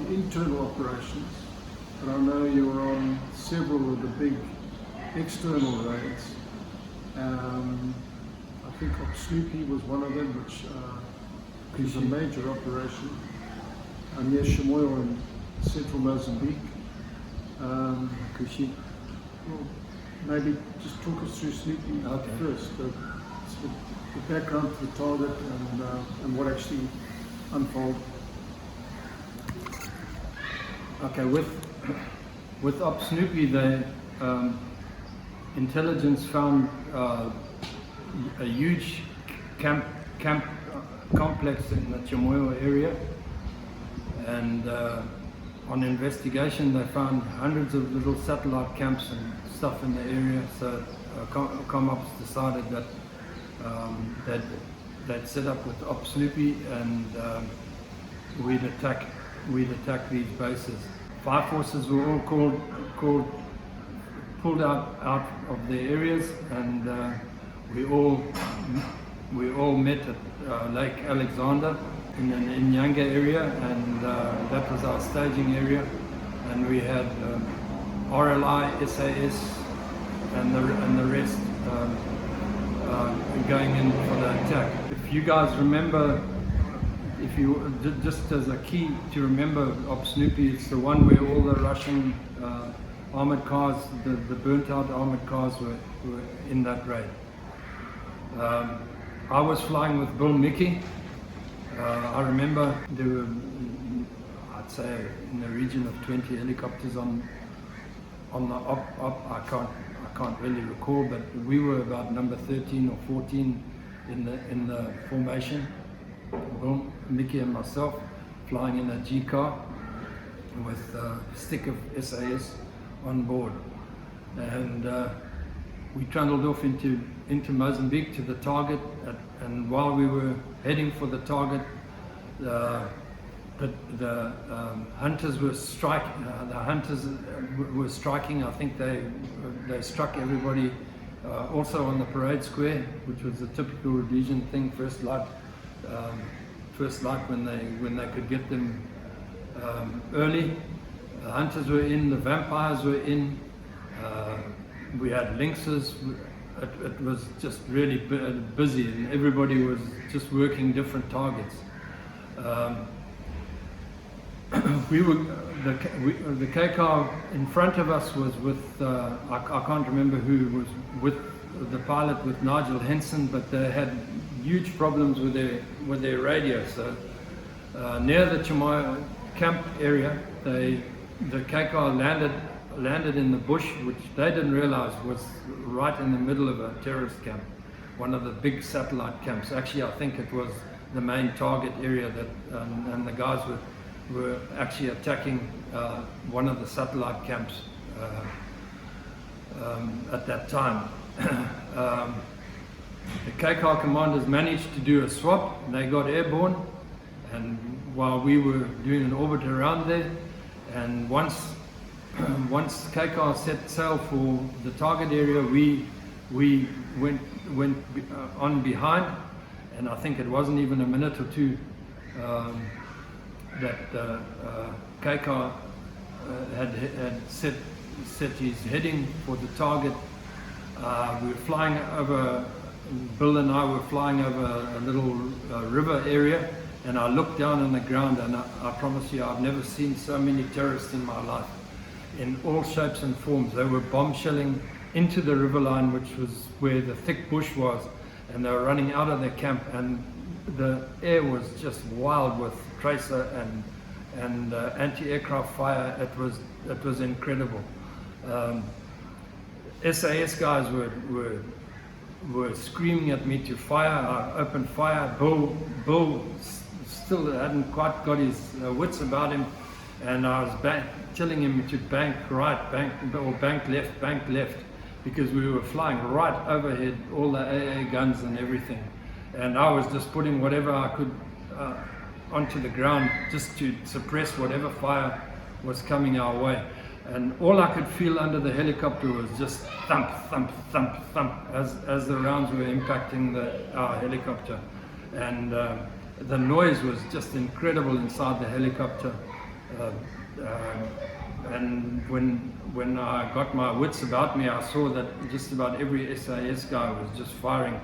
internal operations, but I know you were on several of the big external raids. I think Op Snoopy was one of them, which is a major operation near Chimoio in central Mozambique. Kushi. Well, maybe just talk us through Snoopy first, the background to the target and what actually unfolded. Okay, with Op Snoopy, the intelligence found a huge camp complex in the Chimoio area, and on investigation they found hundreds of little satellite camps and stuff in the area. So ComOps decided that they'd set up with Op Snoopy, and we'd attack these bases. Fire forces were all pulled out of their areas, and we all met at Lake Alexander in the Nyanga area, and that was our staging area. And we had RLI, SAS, and the rest going in for the attack. If you guys remember, just as a key to remember Op Snoopy, it's the one where all the Russian armored cars, the burnt out armored cars were in that raid. I was flying with Bill Mickey. I remember there were, I'd say, in the region of 20 helicopters on the op. I can't really recall, but we were about number 13 or 14 in the formation. Bill, Mickey and myself flying in a G car with a stick of SAS on board, and we trundled off into Mozambique to the target. And while we were heading for the target, the hunters were striking. I think they struck everybody. Also on the parade square, which was a typical Rhodesian thing. First light when they could get them early. The hunters were in, the vampires were in. We had lynxes. It was just really busy, and everybody was just working different targets. The K car in front of us was with I can't remember who was with the pilot, with Nigel Henson, but they had huge problems with their radio. So near the Chimoio camp area, the K car landed in the bush, which they didn't realize was right in the middle of a terrorist camp, one of the big satellite camps. Actually, I think it was the main target area that, and the guys were actually attacking one of the satellite camps at that time. The K-car commanders managed to do a swap. They got airborne, and while we were doing an orbit around there, and once K-car set sail for the target area, we went on behind, and I think it wasn't even a minute or two that K-car had set his heading for the target. We were flying over, Bill and I were flying over a little river area, and I looked down on the ground, and I promise you, I've never seen so many terrorists in my life, in all shapes and forms. They were bomb-shelling into the riverline, which was where the thick bush was, and they were running out of their camp, and the air was just wild with tracer and anti-aircraft fire. It was incredible. SAS guys were screaming at me to fire. I opened fire. Bill still hadn't quite got his wits about him, and I was telling him to bank right, bank left, because we were flying right overhead, all the AA guns and everything, and I was just putting whatever I could onto the ground just to suppress whatever fire was coming our way. And all I could feel under the helicopter was just thump, thump, thump, thump as the rounds were impacting our helicopter. And the noise was just incredible inside the helicopter. And when I got my wits about me, I saw that just about every SAS guy was just firing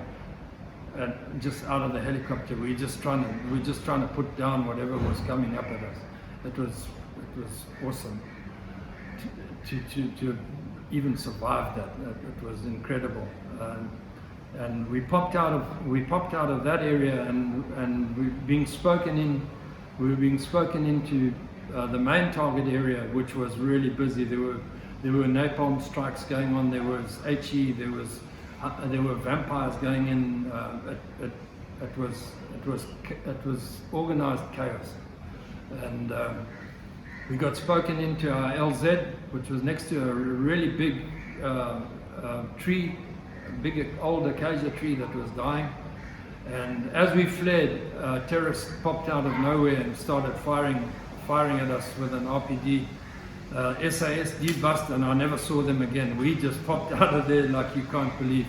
just out of the helicopter. We're just trying to put down whatever was coming up at us. It was awesome to even survive that. It was incredible. And we popped out of that area, and we were being spoken into the main target area, which was really busy. There were napalm strikes going on. There was HE. There were vampires going in. It was organized chaos, and we got spoken into our LZ, which was next to a really big tree, a big old acacia tree that was dying. And as we fled, terrorists popped out of nowhere and started firing at us with an RPD. SAS debust, and I never saw them again. We just popped out of there like you can't believe.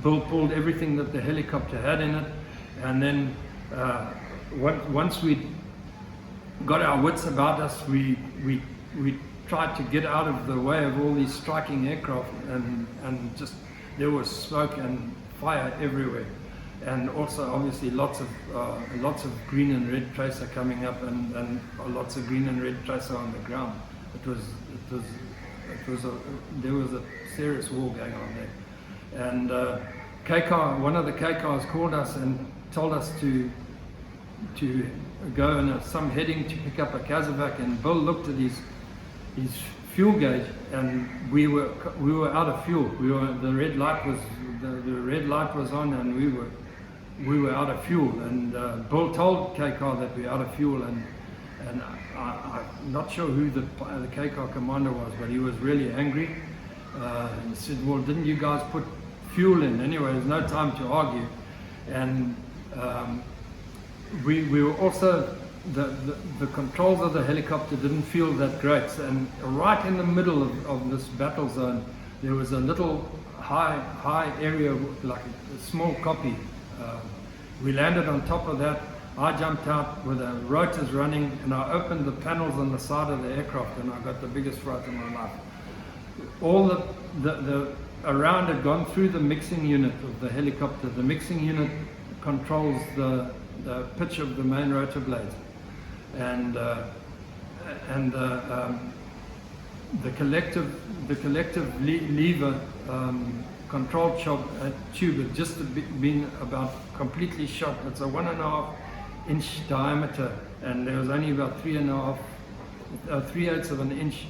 Bill pulled everything that the helicopter had in it, and then once we got our wits about us, we tried to get out of the way of all these striking aircraft, and just there was smoke and fire everywhere, and also obviously lots of green and red tracer coming up, and lots of green and red tracer on the ground. There was a serious war going on there, and one of the KCARs called us and told us to go in some heading to pick up a Kazovac, and Bill looked at his fuel gauge, and we were out of fuel. The red light was on, and we were out of fuel. And Bill told KCAR that we were out of fuel, and I'm not sure who the KCAR commander was, but he was really angry. He said, "Well, didn't you guys put fuel in?" Anyway, there's no time to argue, and we were also, the controls of the helicopter didn't feel that great, and right in the middle of this battle zone there was a little high area, like a small copy. We landed on top of that. I jumped out with the rotors running, and I opened the panels on the side of the aircraft, and I got the biggest fright of my life. All the around had gone through the mixing unit of the helicopter. The mixing unit controls the pitch of the main rotor blades, and the collective lever control tube had just been about completely shot. It's a 1.5 inch diameter, and there was only about 3/8 of an inch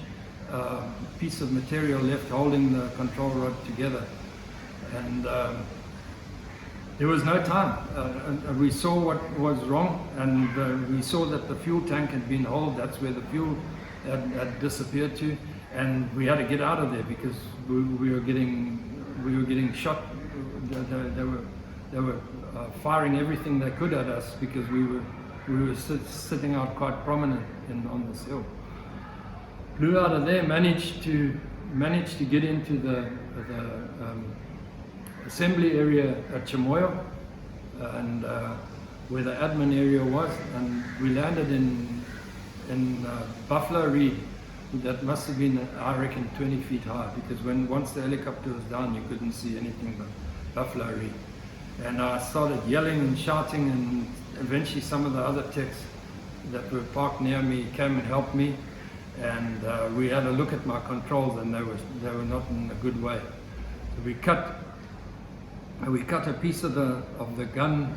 piece of material left holding the control rod together, and there was no time. We saw what was wrong, and we saw that the fuel tank had been hauled. That's where the fuel had disappeared to, and we had to get out of there because we were getting shot. They were firing everything they could at us because we were sitting out quite prominent on this hill. Flew out of there, managed to get into the assembly area at Chimoio, and where the admin area was, and we landed in Buffalo Reed. That must have been, I reckon, 20 feet high, because once the helicopter was down, you couldn't see anything but Buffalo Reed. And I started yelling and shouting, and eventually some of the other techs that were parked near me came and helped me, and we had a look at my controls, and they were not in a good way. So we cut a piece of the gun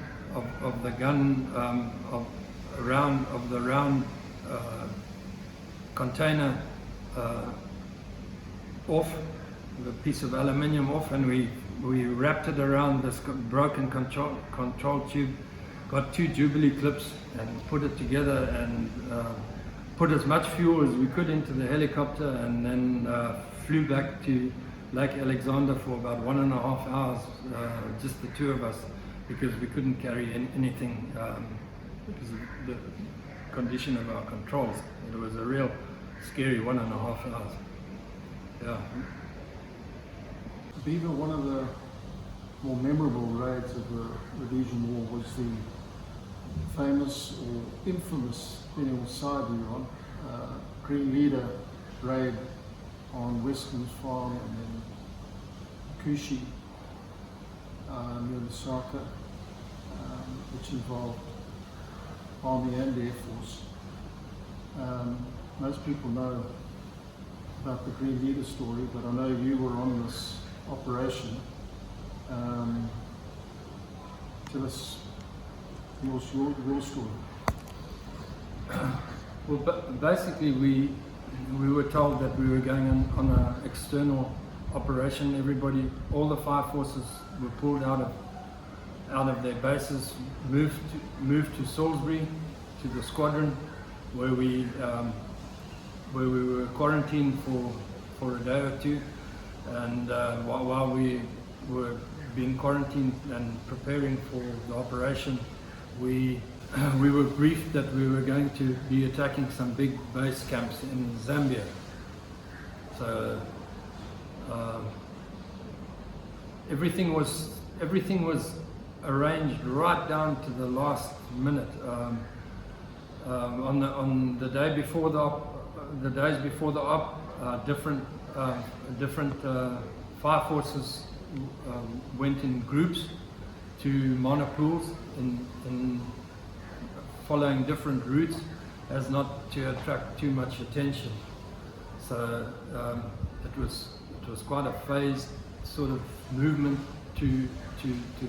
round container off, the piece of aluminium off, and we wrapped it around this broken control tube, got 2 Jubilee clips and put it together, and put as much fuel as we could into the helicopter, and then flew back to Lake Alexander for about 1.5 hours, just the 2 of us, because we couldn't carry anything because of the condition of our controls. It was a real scary 1.5 hours. Yeah. Beaver, one of the more memorable raids of the Rhodesian War was the famous or infamous depending on which side you're on. Green Leader raid on Western's farm, and then Kushi near Lusaka, which involved Army and Air Force. Most people know about the Green Leader story, but I know you were on this operation. Tell us your story. Well, basically we were told that we were going on an external operation. Everybody, all the fire forces were pulled out of their bases, moved to Salisbury, to the Squadron, where we were quarantined for a day or two. And while we were being quarantined and preparing for the operation, we were briefed that we were going to be attacking some big base camps in Zambia. So everything was arranged right down to the last minute. On the day before the days before the op, different fire forces went in groups to monopools in following different routes as not to attract too much attention. So it was quite a phased sort of movement to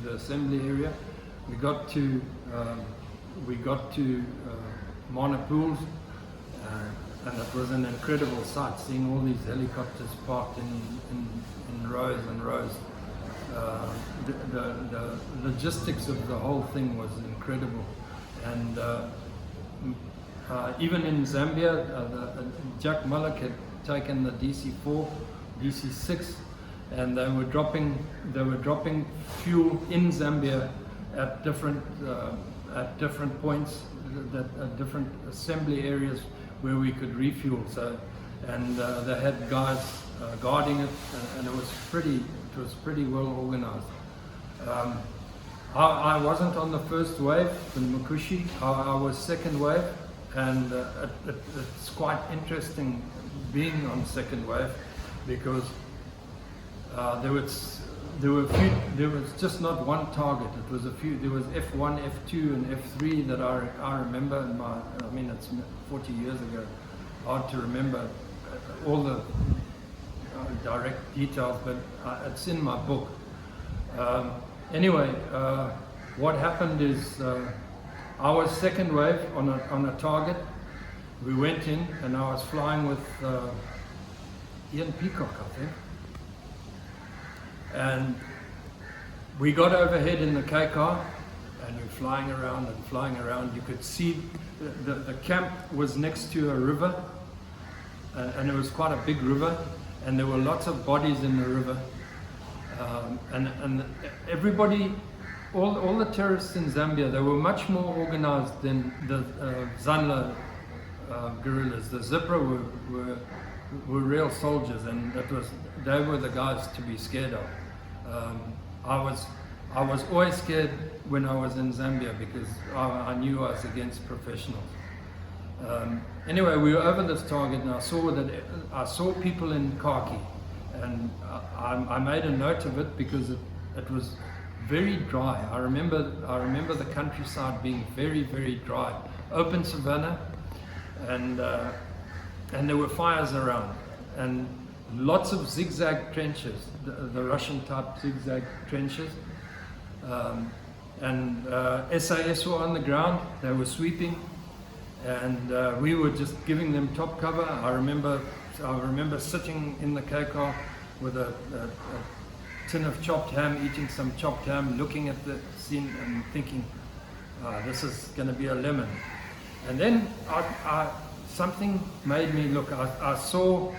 the assembly area. We got to monopools, and it was an incredible sight, seeing all these helicopters parked in rows and rows. The logistics of the whole thing was incredible. And even in Zambia, Jack Mullock had taken the DC-4, DC-6, and they were dropping fuel in Zambia at different points, at different assembly areas where we could refuel. So, and they had guys guarding it, and it was pretty well organized. I wasn't on the first wave in Makushi. I was second wave, and it's quite interesting being on second wave because there was just not one target. It was a few. There was F1, F2, and F3 that I remember. I mean, it's 40 years ago. Hard to remember all the direct details, but it's in my book. Anyway, what happened is I was second wave on a target. We went in, and I was flying with Ian Peacock, I think. And we got overhead in the K car, and we're flying around and flying around. You could see the camp was next to a river, and it was quite a big river, and there were lots of bodies in the river. And everybody, all the terrorists in Zambia, they were much more organized than the Zanla guerrillas. The Zipra were real soldiers, and they were the guys to be scared of. I was always scared when I was in Zambia because I knew I was against professionals. Anyway, we were over this target, and I saw people in khaki, and I made a note of it because it was very dry. I remember the countryside being very, very dry, open savanna, and there were fires around, and lots of zigzag trenches, the Russian type zigzag trenches, and SAS were on the ground. They were sweeping, and we were just giving them top cover. I remember sitting in the K car with a tin of chopped ham, eating some chopped ham, looking at the scene and thinking, this is going to be a lemon. And then something made me look. I saw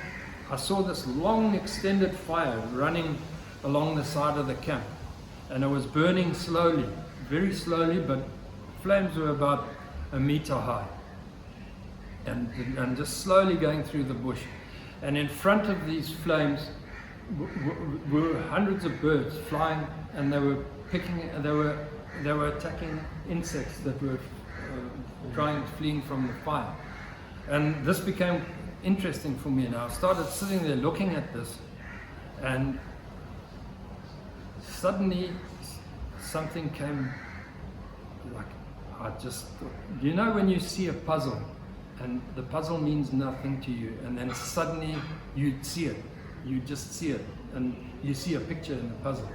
this long extended fire running along the side of the camp, and it was burning slowly, very slowly, but flames were about a meter high, and just slowly going through the bush. And in front of these flames were hundreds of birds flying, and they were attacking insects that were fleeing from the fire. And this became interesting for me, and I started sitting there looking at this, and suddenly something came, like, I just, you know when you see a puzzle and the puzzle means nothing to you, and then suddenly you see it, you just see it, and you see a picture in the puzzle,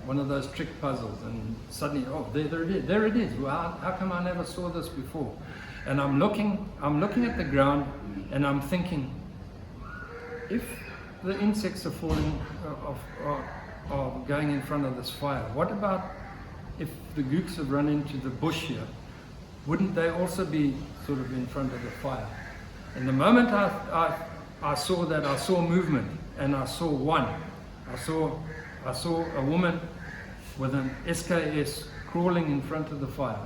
one of those trick puzzles, and suddenly, oh, there it is. Well, how come I never saw this before? And I'm looking at the ground, and I'm thinking, if the insects are falling, are going in front of this fire, what about if the gooks have run into the bush here? Wouldn't they also be sort of in front of the fire? And the moment I saw that, I saw movement, and I saw one. I saw a woman with an SKS crawling in front of the fire,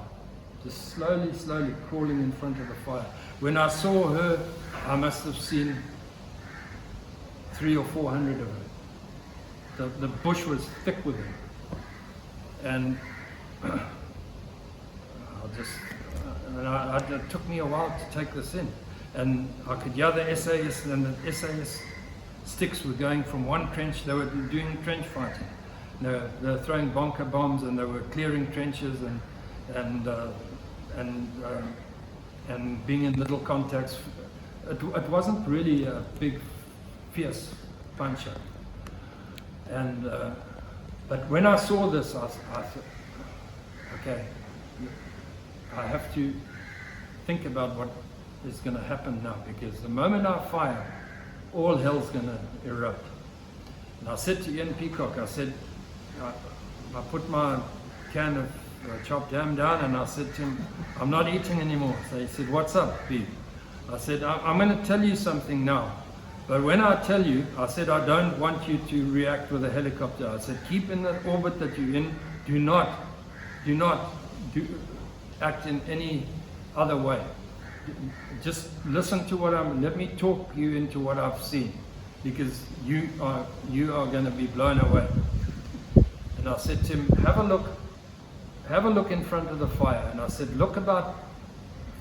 just slowly crawling in front of the fire. When I saw her, I must have seen 300 or 400 of her. The bush was thick with them, and it took me a while to take this in, and I could hear the SAS, and the SAS sticks were going from one trench. They were doing trench fighting. They were throwing bunker bombs, and they were clearing trenches and being in little contacts. It wasn't really a big, fierce punch-up. And but when I saw this, I thought, okay, I have to think about what is going to happen now, because the moment I fire, all hell's going to erupt. And I said to Ian Peacock, I said, I put my can of chopped ham down, and I said to him, I'm not eating anymore. So he said, what's up, Pete? I said, I'm going to tell you something now. But when I tell you, I said, I don't want you to react with a helicopter. I said, keep in the orbit that you're in. Do not act in any other way. Just listen to let me talk you into what I've seen, because you are going to be blown away. And I said to him, have a look in front of the fire. And I said, look about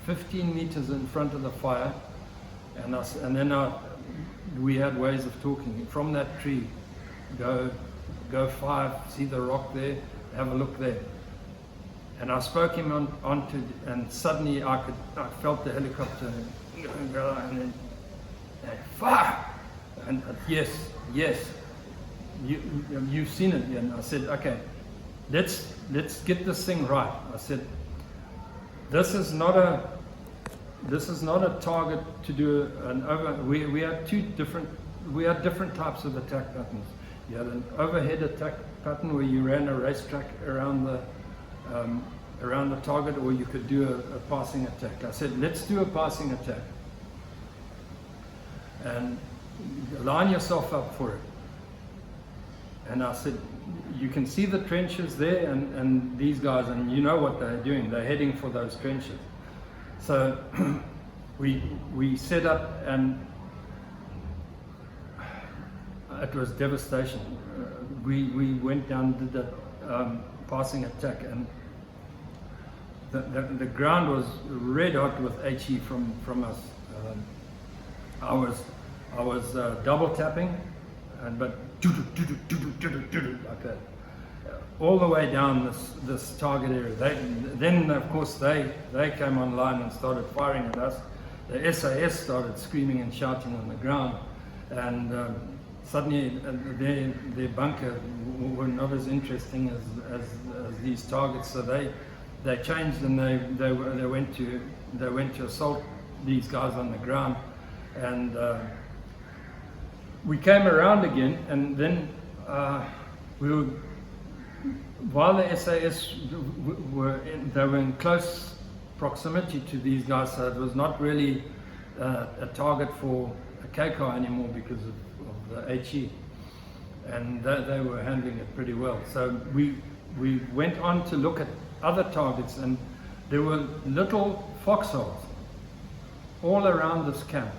15 meters in front of the fire. And then we had ways of talking. From that tree, go 5, see the rock there, have a look there. And I spoke him onto, and suddenly I felt the helicopter go, and then fire! And yes, you've seen it. And I said, okay, let's get this thing right. I said, this is not a target to do an over. We had different types of attack patterns. You had an overhead attack pattern where you ran a racetrack around the target, or you could do a passing attack. I said, let's do a passing attack, and line yourself up for it. And I said, you can see the trenches there, and these guys, and you know what they're doing. They're heading for those trenches. So we set up, and it was devastation. We went down, did that passing attack, and the ground was red hot with HE from us. I was double tapping, but like that, all the way down this target area. Then of course they came online and started firing at us. The SAS started screaming and shouting on the ground, and suddenly their bunker were not as interesting as these targets. So they changed, and they went to assault these guys on the ground, and we came around again, and then while the SAS were in close proximity to these guys, so it was not really a target for a K-car anymore because of the HE, and they were handling it pretty well. So we went on to look at other targets, and there were little foxholes all around this camp,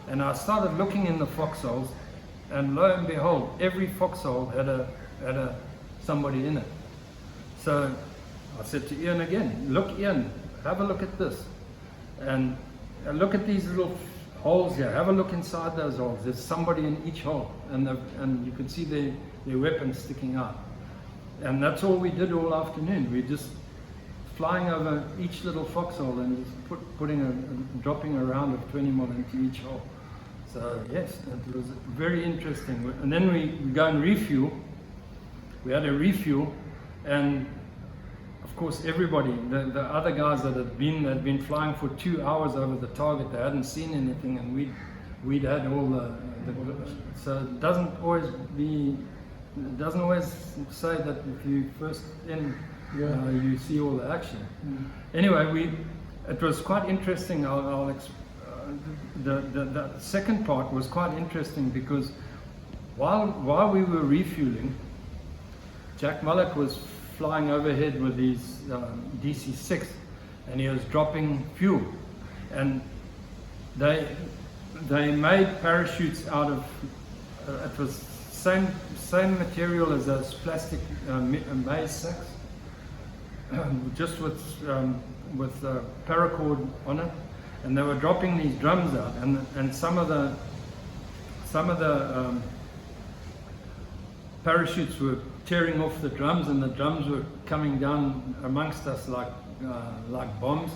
and I started looking in the foxholes, and lo and behold, every foxhole had a somebody in it. So I said to Ian again, look Ian, have a look at this, and look at these little holes here. Have a look inside those holes. There's somebody in each hole, and you can see their weapons sticking out. And that's all we did all afternoon. We just flying over each little foxhole and just dropping a round of 20 mil into each hole. So yes, it was very interesting. And then we go and refuel. We had a refuel, and of course everybody, the other guys that had been flying for 2 hours over the target, they hadn't seen anything, and we'd had all the so it doesn't always say that if you first in you see all the action. Anyway, it was quite interesting. The second part was quite interesting because while we were refueling, Jack Mullock was flying overhead with his DC-6, and he was dropping fuel, and they made parachutes out of it was same material as those plastic maize sacks, just with paracord on it, and they were dropping these drums out, and some of the parachutes were tearing off the drums, and the drums were coming down amongst us like bombs.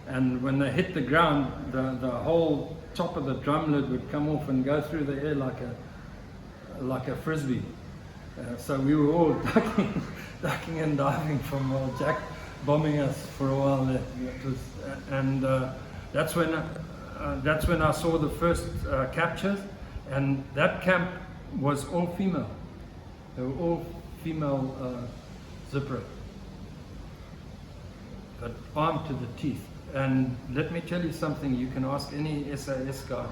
And when they hit the ground, the whole top of the drum lid would come off and go through the air like a frisbee. So we were all ducking and diving from Jack bombing us for a while there. That's when I saw the first captures, and that camp was all female. They were all female Zipper, but armed to the teeth. And let me tell you something, you can ask any SAS guy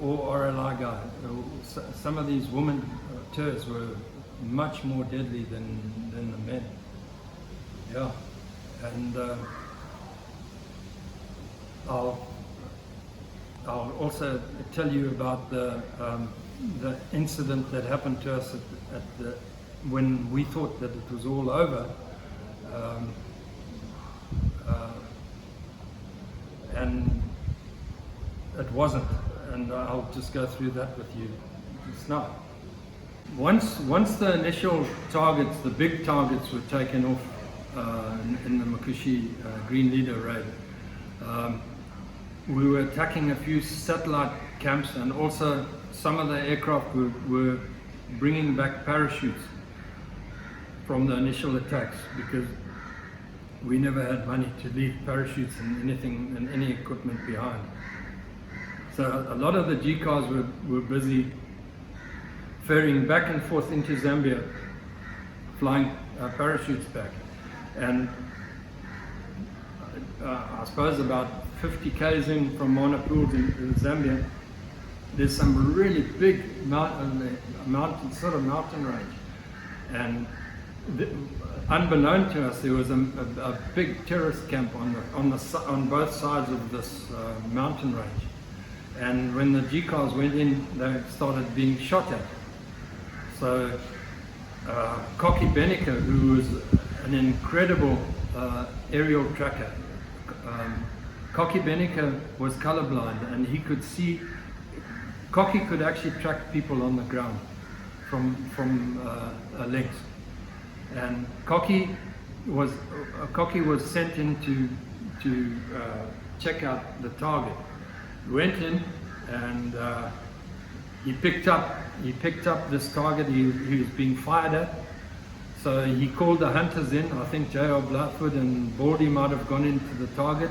or RLI guy. Some of these women tours were much more deadly than the men. Yeah, and I'll also tell you about the incident that happened to us when we thought that it was all over, and it wasn't. And I'll just go through that with you just now. Once the initial targets, the big targets, were taken off in the Makushi Green Leader raid, we were attacking a few satellite camps, and also some of the aircraft were bringing back parachutes from the initial attacks, because we never had money to leave parachutes and any equipment behind. So a lot of the G cars were busy ferrying back and forth into Zambia, flying parachutes back. And I suppose about 50 k's in from Manapul in Zambia, there's some really big mountain range. And unbeknown to us, there was a big terrorist camp on both sides of this mountain range. And when the G cars went in, they started being shot at. So Cocky Benneker, who was an incredible aerial tracker, Cocky Benneker was colorblind, and he could see. Cocky could actually track people on the ground from a length. And Cocky was sent in to check out the target. Went in, and he picked up this target he was being fired at. So he called the hunters in. I think J.R. Bloodfoot and Baldy might have gone into the target.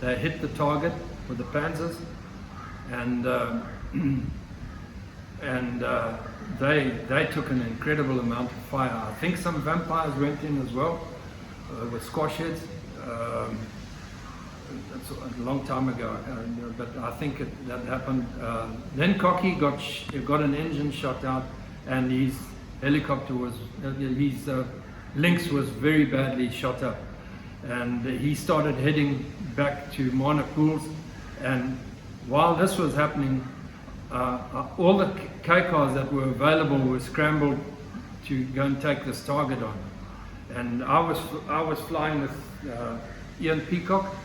They hit the target with the Panzers, and they took an incredible amount of fire. I think some vampires went in as well with squash heads. That's a long time ago, but I think that happened. Then Cocky got an engine shot out, and his helicopter his Lynx was very badly shot up, and he started heading back to Manapul. And while this was happening, all the K cars that were available were scrambled to go and take this target on. And I was flying with Ian Peacock,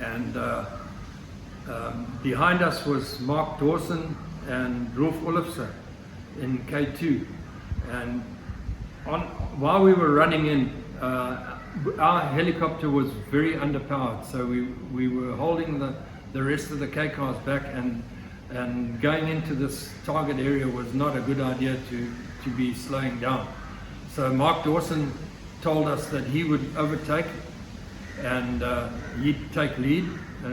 and behind us was Mark Dawson and Rolf Olofsson in K2. And while we were running in, our helicopter was very underpowered, so we were holding the rest of the K cars back, and going into this target area was not a good idea to be slowing down. So Mark Dawson told us that he would overtake and he'd take lead,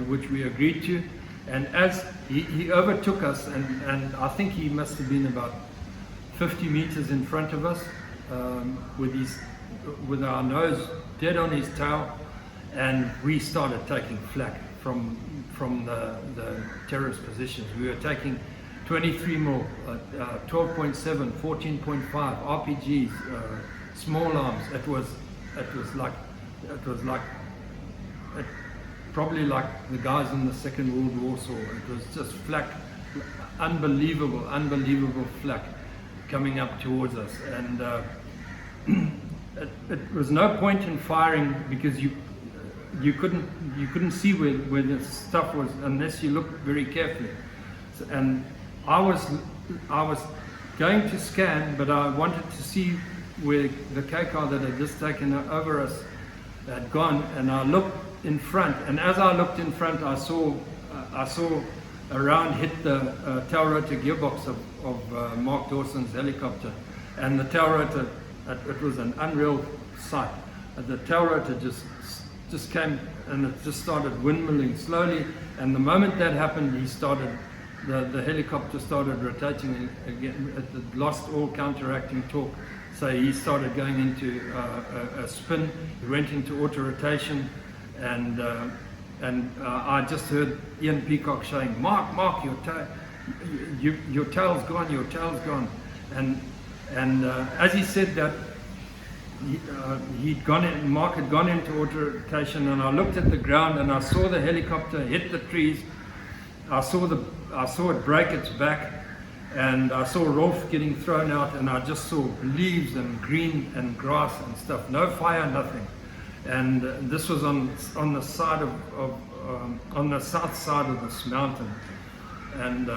which we agreed to. And as he overtook us, and I think he must have been about 50 meters in front of us, with our nose dead on his tail, and we started taking flak from the terrorist positions. We were taking 23 more, 12.7, 14.5 RPGs, small arms. It was probably like the guys in the Second World War saw. It was just flak, unbelievable flak coming up towards us, and it was no point in firing because you couldn't see where the stuff was unless you looked very carefully. So, and I was going to scan, but I wanted to see where the K car that had just taken over us had gone, and I looked in front, and as I looked in front, I saw a round hit the tail rotor gearbox of Mark Dawson's helicopter, and the tail rotor, it was an unreal sight. The tail rotor just came, and it just started windmilling slowly, and the moment that happened, the helicopter started rotating again. It had lost all counteracting torque, so he started going into a spin. He went into auto rotation, and I just heard Ian Peacock saying, Mark, your tail's gone, and as he said that, Mark had gone into auto rotation, and I looked at the ground and I saw the helicopter hit the trees. I saw it break its back, and I saw Rolf getting thrown out, and I just saw leaves and green and grass and stuff. No fire, nothing. And this was on the side on the south side of this mountain, and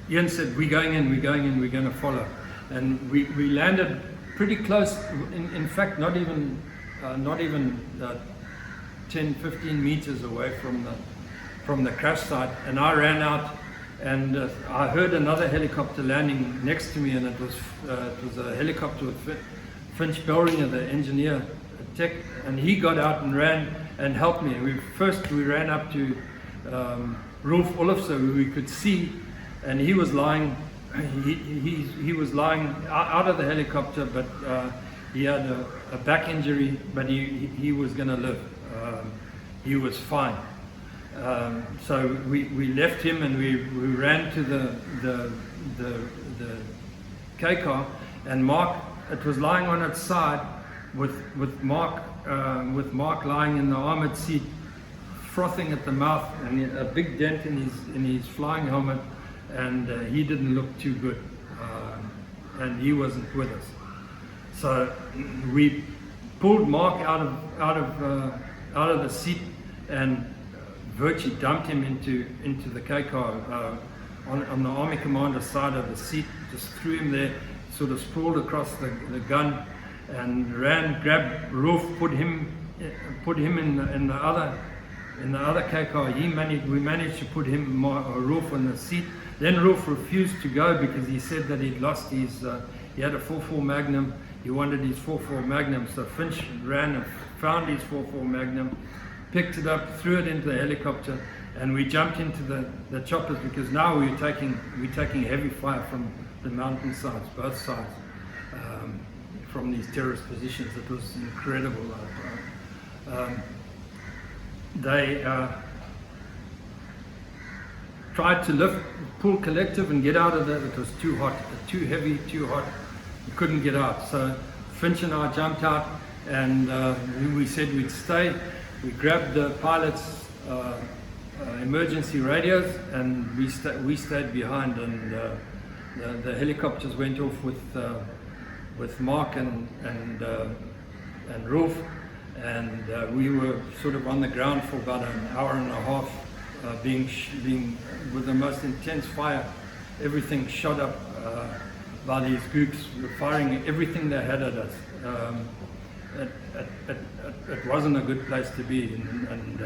Ian said, we're going in, we're going to follow. And we landed pretty close, in fact not even 10, 15 meters away from the crash site, and I ran out, and I heard another helicopter landing next to me, and it was a helicopter with Finch Bellringer, the engineer tech, and he got out and ran and helped me. We ran up to Rolf Olofsson, who we could see, and he was lying. He was lying out of the helicopter, but he had a back injury, but he was going to live. He was fine. So we left him, and we ran to the K car, and Mark, it was lying on its side with Mark lying in the armored seat, frothing at the mouth, and a big dent in his flying helmet, and he didn't look too good, and he wasn't with us. So we pulled Mark out of the seat and virtually dumped him into the K car on the Army Commander's side of the seat. Just threw him there, sort of sprawled across the gun, and grabbed Rolf, put him in the other K car. We managed to put Rolf on the seat. Then Rolf refused to go because he said that he'd lost his. He had a 4.4 Magnum. He wanted his 4.4 Magnum. So Finch ran and found his 4.4 Magnum, picked it up, threw it into the helicopter, and we jumped into the choppers, because now we're taking heavy fire from the mountain sides, both sides, from these terrorist positions. It was incredible. They tried to pull collective and get out of there. It was too hot, too heavy, too hot. We couldn't get out. So Finch and I jumped out, and we said we'd stay. We grabbed the pilot's emergency radios, and we stayed behind, and the helicopters went off with Mark and Rolf, and we were sort of on the ground for about an hour and a half, being with the most intense fire. Everything shot up by these groups, firing everything they had at us. It wasn't a good place to be, and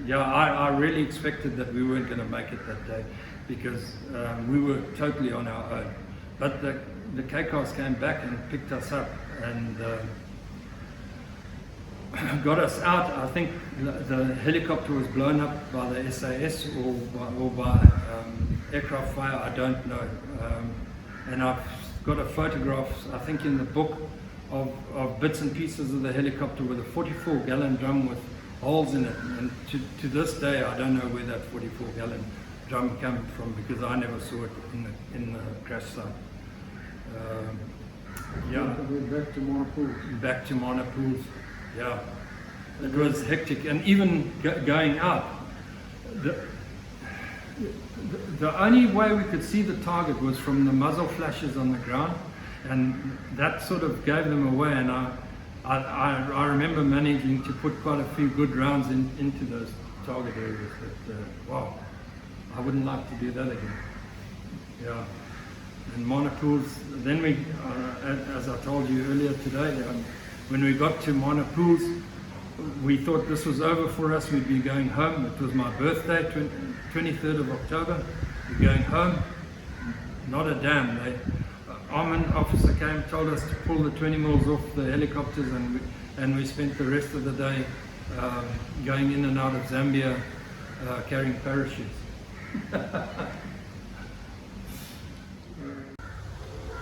yeah, I really expected that we weren't going to make it that day, because we were totally on our own. But the KCAS came back and picked us up and got us out. I think the helicopter was blown up by the SAS or by aircraft fire, I don't know. And I've got a photograph, I think in the book, of bits and pieces of the helicopter with a 44-gallon drum with holes in it. And to this day, I don't know where that 44-gallon drum came from, because I never saw it in the crash site. Yeah. Back to Monopools. Back to Monopools. Yeah. It was hectic, and even going out, the only way we could see the target was from the muzzle flashes on the ground, and that sort of gave them away. And I remember managing to put quite a few good rounds into those target areas. But wow, I wouldn't like to do that again. Yeah. And Monopools, then we, as I told you earlier today, when we got to Monopools, we thought this was over for us. We'd be going home. It was my birthday, 23rd of October. We're going home. Not a damn. The armament officer came, told us to pull the 20 mils off the helicopters, and we spent the rest of the day going in and out of Zambia carrying parachutes.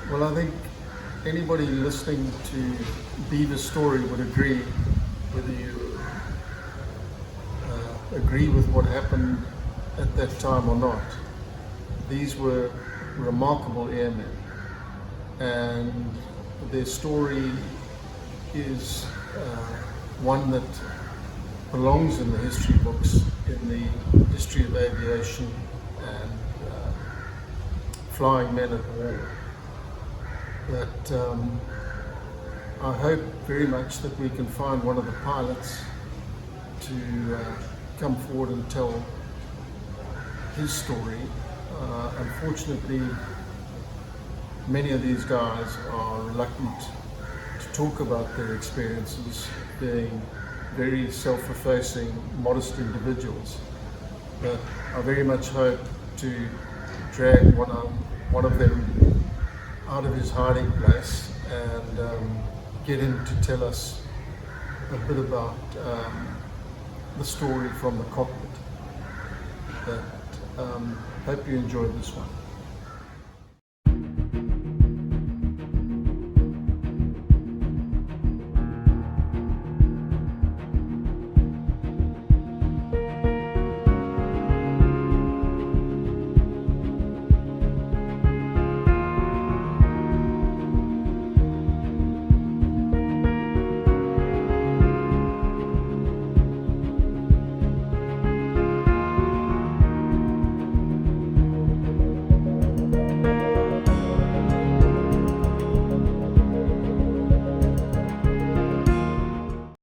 Well, I think anybody listening to Beaver's story would agree, whether you agree with what happened at that time or not. These were remarkable airmen, and their story is one that belongs in the history books, in the history of aviation and flying men of war. But I hope very much that we can find one of the pilots to come forward and tell his story. Unfortunately, many of these guys are reluctant to talk about their experiences, being very self-effacing, modest individuals. But I very much hope to drag one of them out of his hiding place and get him to tell us a bit about the story from the cockpit. But hope you enjoyed this one.